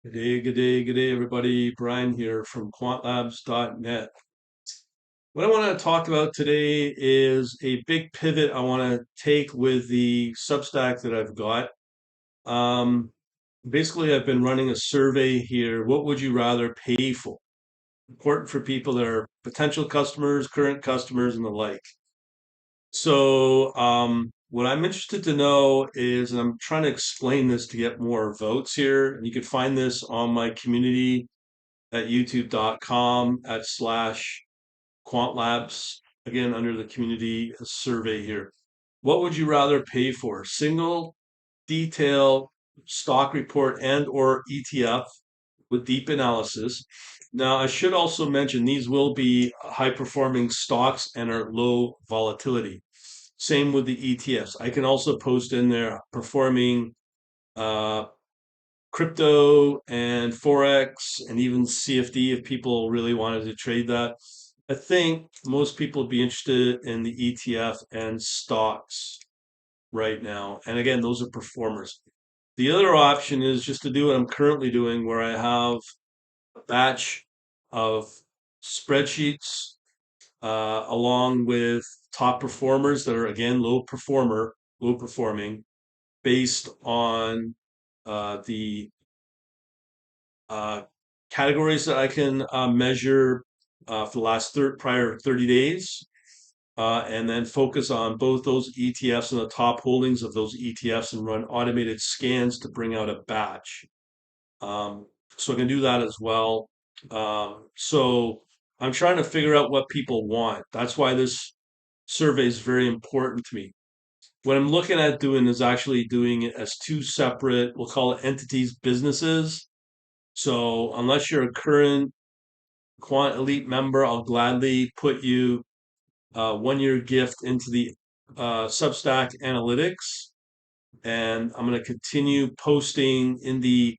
Good day, good day, everybody. Brian here from quantlabs.net. What I want to talk about today is a big pivot I want to take with the Substack that I've got. Um, Basically, I've been running a survey here. What would you rather pay for? Important for people that are potential customers, current customers, and the like. What I'm interested to know is, and I'm trying to explain this to get more votes here, and you can find this on my community at youtube.com / quantlabs, again, under the community survey here. What would you rather pay for? Single detail stock report and or ETF with deep analysis. Now, I should also mention these will be high performing stocks and are low volatility. Same with the ETFs. I can also post in there performing uh, crypto and forex and even CFD if people really wanted to trade that. I think most people would be interested in the ETF and stocks right now. And again, those are performers. The other option is just to do what I'm currently doing, where I have a batch of spreadsheets along with top performers that are again low performing, based on the uh, categories that I can measure for the last prior 30 days, and then focus on both those ETFs and the top holdings of those ETFs and run automated scans to bring out a batch. Um, so I can do that as well. So I'm trying to figure out what people want. That's why this survey is very important to me. What I'm looking at doing is actually doing it as two separate, we'll call it entities, businesses. So unless you're a current Quant Elite member, I'll gladly put you 1 year gift into the Substack analytics. And I'm going to continue posting in the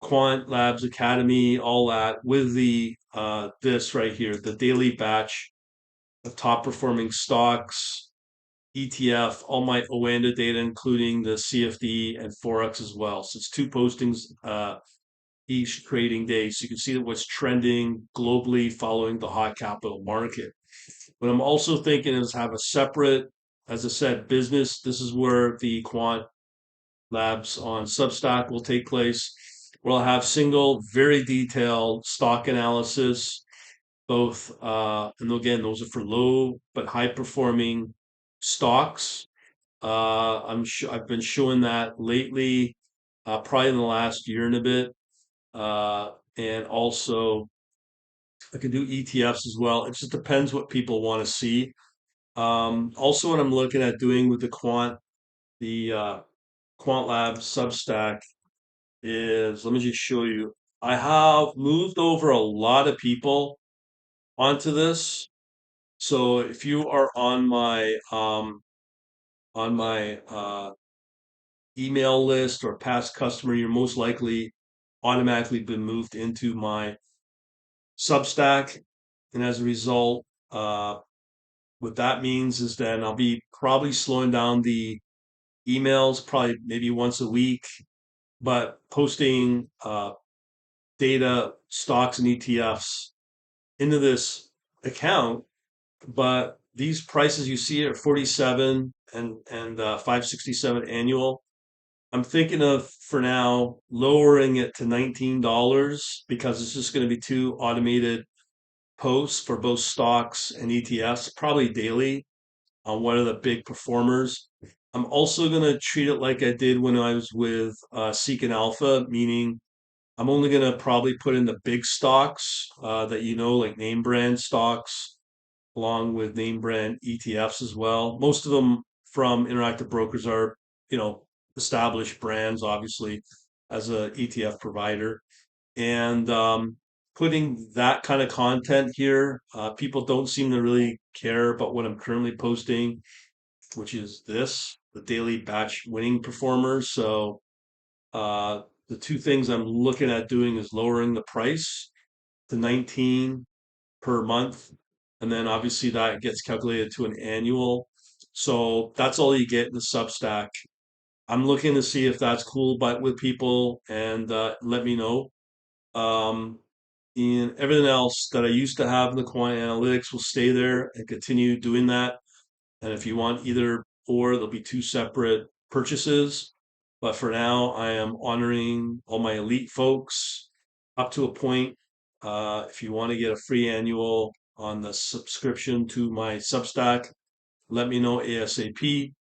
Quant Labs Academy, all that with the this right here, the daily batch of top performing stocks, ETF, all my Oanda data, including the CFD and Forex as well. So it's two postings each trading day. So you can see what's trending globally following the hot capital market. What I'm also thinking is have a separate, as I said, business. This is where the quant labs on Substack will take place. Where I'll have single, very detailed stock analysis, both, and again, those are for low but high performing stocks. I've been showing that lately, probably in the last year and a bit. And also I can do ETFs as well. It just depends what people want to see. Also, what I'm looking at doing with the Quant Lab Substack is, let me just show you. I have moved over a lot of people onto this. So if you are on my email list or past customer, you're most likely automatically been moved into my Substack. And as a result, what that means is then I'll be probably slowing down the emails, probably maybe once a week, but posting data, stocks, and ETFs into this account. But these prices you see are 47 and 567 annual. I'm thinking of for now lowering it to $19 because it's just going to be two automated posts for both stocks and ETFs, probably daily, on what are the big performers. I'm also going to treat it like I did when I was with Seek and Alpha, meaning I'm only going to probably put in the big stocks that you know, like name brand stocks, along with name brand ETFs as well. Most of them from Interactive Brokers are, you know, established brands, obviously, as a ETF provider. And putting that kind of content here, people don't seem to really care about what I'm currently posting, which is this, the daily batch winning performers. So the two things I'm looking at doing is lowering the price to 19 per month. And then obviously that gets calculated to an annual. So that's all you get in the Substack. I'm looking to see if that's cool, but with people, and let me know. Um, and everything else that I used to have in the quant analytics will stay there and continue doing that. And if you want either or, there'll be two separate purchases. But for now, I am honoring all my elite folks up to a point. If you want to get a free annual on the subscription to my Substack, let me know ASAP.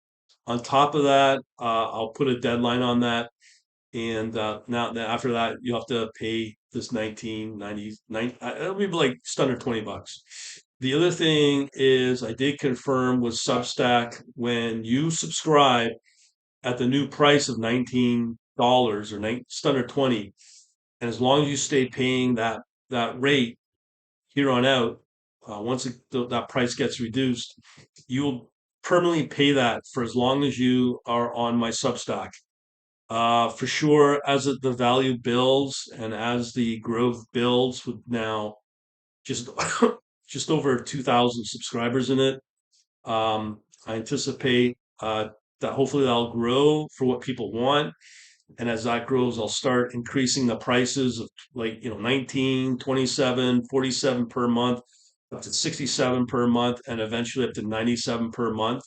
On top of that, I'll put a deadline on that, and now after that, you have to pay this 19.99. It'll be like just under $20. The other thing is, I did confirm with Substack when you subscribe at the new price of $19 or just under 20, and as long as you stay paying that rate here on out, once that price gets reduced, you will permanently pay that for as long as you are on my Substack. For sure, as the value builds and as the growth builds, with now just just over 2,000 subscribers in it, I anticipate that hopefully that'll grow for what people want. And as that grows, I'll start increasing the prices of, like, 19, 27, 47 per month, up to 67 per month, and eventually up to 97 per month,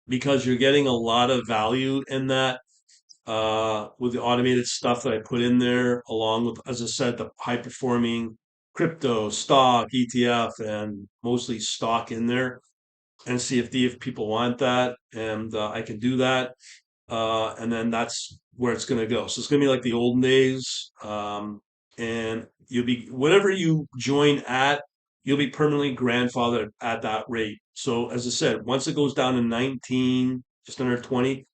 because you're getting a lot of value in that, with the automated stuff that I put in there, along with, as I said, the high performing crypto, stock, ETF, and mostly stock in there, and see if people want that, and I can do that. And then that's where it's going to go. So it's going to be like the olden days, and you'll be, whatever you join at, you'll be permanently grandfathered at that rate. So as I said, once it goes down to 19, just under 20,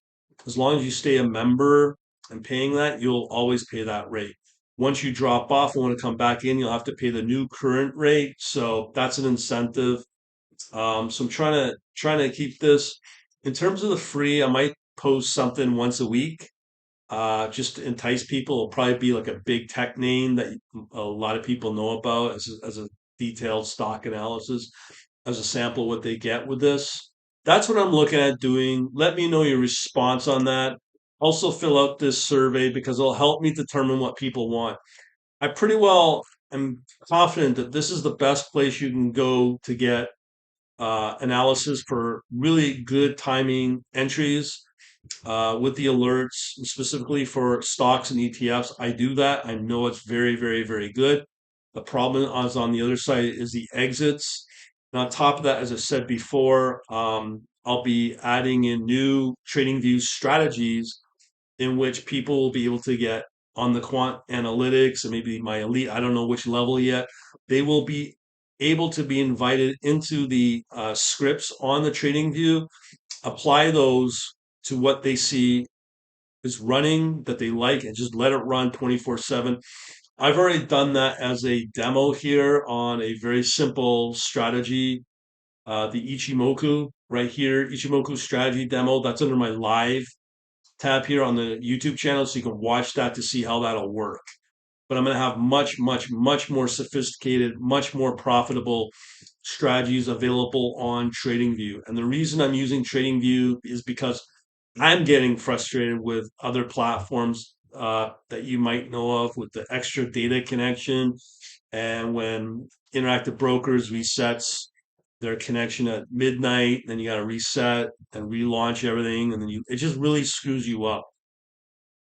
as long as you stay a member and paying that, you'll always pay that rate. Once you drop off and want to come back in, you'll have to pay the new current rate. So that's an incentive. So I'm trying to keep this. In terms of the free, I might post something once a week, just to entice people. It'll probably be like a big tech name that a lot of people know about, as a detailed stock analysis, as a sample of what they get with this. That's what I'm looking at doing. Let me know your response on that. Also, fill out this survey because it'll help me determine what people want. I pretty well am confident that this is the best place you can go to get analysis for really good timing entries, with the alerts, specifically for stocks and ETFs. I do that. I know it's very, very, very good. The problem is on the other side is the exits. And on top of that, as I said before, I'll be adding in new trading view strategies in which people will be able to get on the quant analytics and maybe my elite, I don't know which level yet. They will be able to be invited into the scripts on the trading view, apply those to what they see is running that they like, and just let it run 24/7. I've already done that as a demo here on a very simple strategy, the Ichimoku right here, Ichimoku strategy demo. That's under my live tab here on the YouTube channel, so you can watch that to see how that'll work. But I'm going to have much, much, much more sophisticated, much more profitable strategies available on TradingView. And the reason I'm using TradingView is because I'm getting frustrated with other platforms that you might know of, with the extra data connection. And when Interactive Brokers resets their connection at midnight, then you got to reset and relaunch everything, and then it just really screws you up.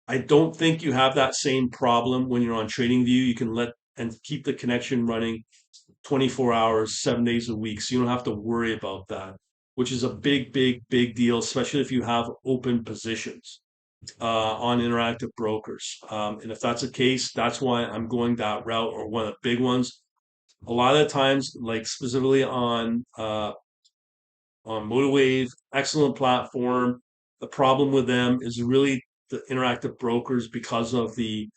I don't think you have that same problem when you're on TradingView. You can let and keep the connection running 24 hours, 7 days a week. So you don't have to worry about that, which is a big, big, big deal, especially if you have open positions on Interactive Brokers. And if that's the case, that's why I'm going that route, or one of the big ones. A lot of the times, like specifically on MotorWave, excellent platform. The problem with them is really the Interactive Brokers, because of the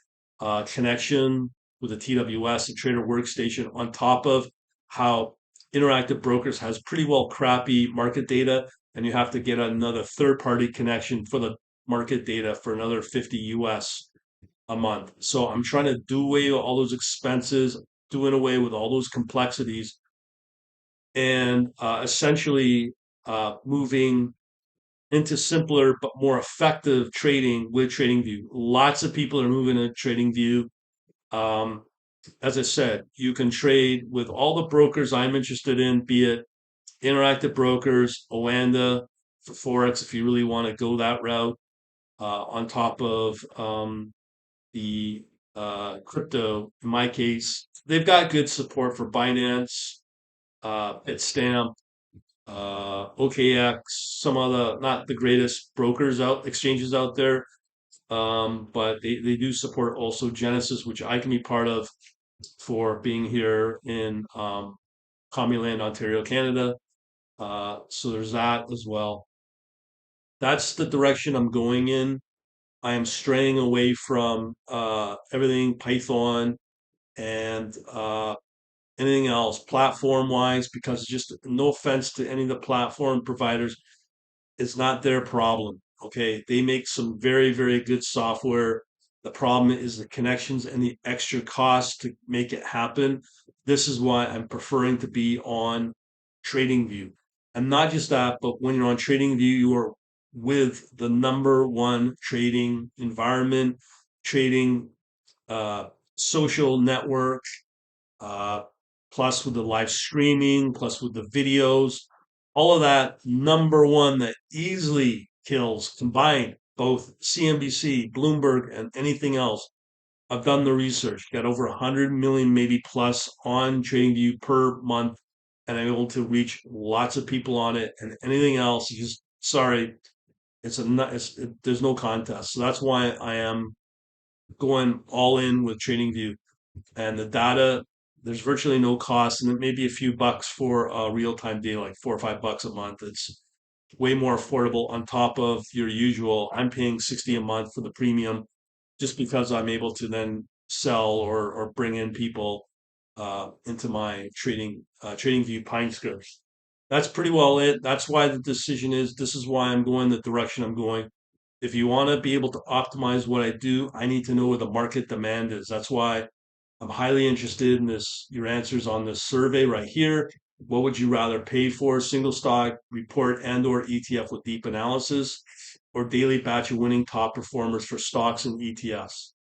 connection with the TWS, the Trader Workstation, on top of how Interactive Brokers has pretty well crappy market data, and you have to get another third party connection for the market data for another 50 US a month. So I'm trying to do away with all those expenses, doing away with all those complexities, and essentially moving into simpler but more effective trading with TradingView. Lots of people are moving to TradingView. Um, as I said, you can trade with all the brokers I'm interested in, be it Interactive Brokers, Oanda for Forex, if you really want to go that route, on top of the crypto. In my case, they've got good support for Binance, Bitstamp, OKX, some other not the greatest brokers out exchanges out there, but they do support also Genesis, which I can be part of for being here in Commuland, Ontario, Canada. So there's that as well. That's the direction I'm going in. I am straying away from everything Python and anything else platform wise, because just no offense to any of the platform providers, it's not their problem. Okay. They make some very, very good software. The problem is the connections and the extra cost to make it happen. This is why I'm preferring to be on TradingView. And not just that, but when you're on TradingView, you are with the number one trading environment, trading social network, uh, plus with the live streaming, plus with the videos, all of that. Number one that easily kills combined both CNBC, Bloomberg, and anything else. I've done the research, got over 100 million, maybe plus on TradingView per month, and I'm able to reach lots of people on it. And anything else, just sorry, there's no contest. So that's why I am going all in with TradingView and the data. There's virtually no cost, and it may be a few bucks for a real-time deal, like $4 or $5 a month. It's way more affordable on top of your usual. I'm paying 60 a month for the premium just because I'm able to then sell or bring in people into my trading view pine scripts. That's pretty well it. That's why the decision is this is why I'm going the direction I'm going. If you want to be able to optimize what I do, I need to know where the market demand is. That's why I'm highly interested in this, your answers on this survey right here. What would you rather pay for? Single stock report and or ETF with deep analysis, or daily batch of winning top performers for stocks and ETFs?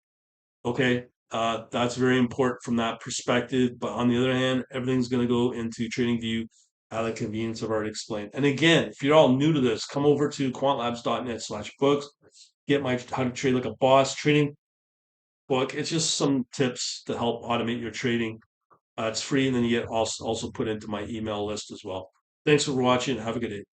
Okay, that's very important from that perspective. But on the other hand, everything's going to go into TradingView out of convenience I've already explained. And again, if you're all new to this, come over to quantlabs.net/books. Get my How to Trade Like a Boss trading book. It's just some tips to help automate your trading. It's free, and then you get also put into my email list as well. Thanks for watching. Have a good day.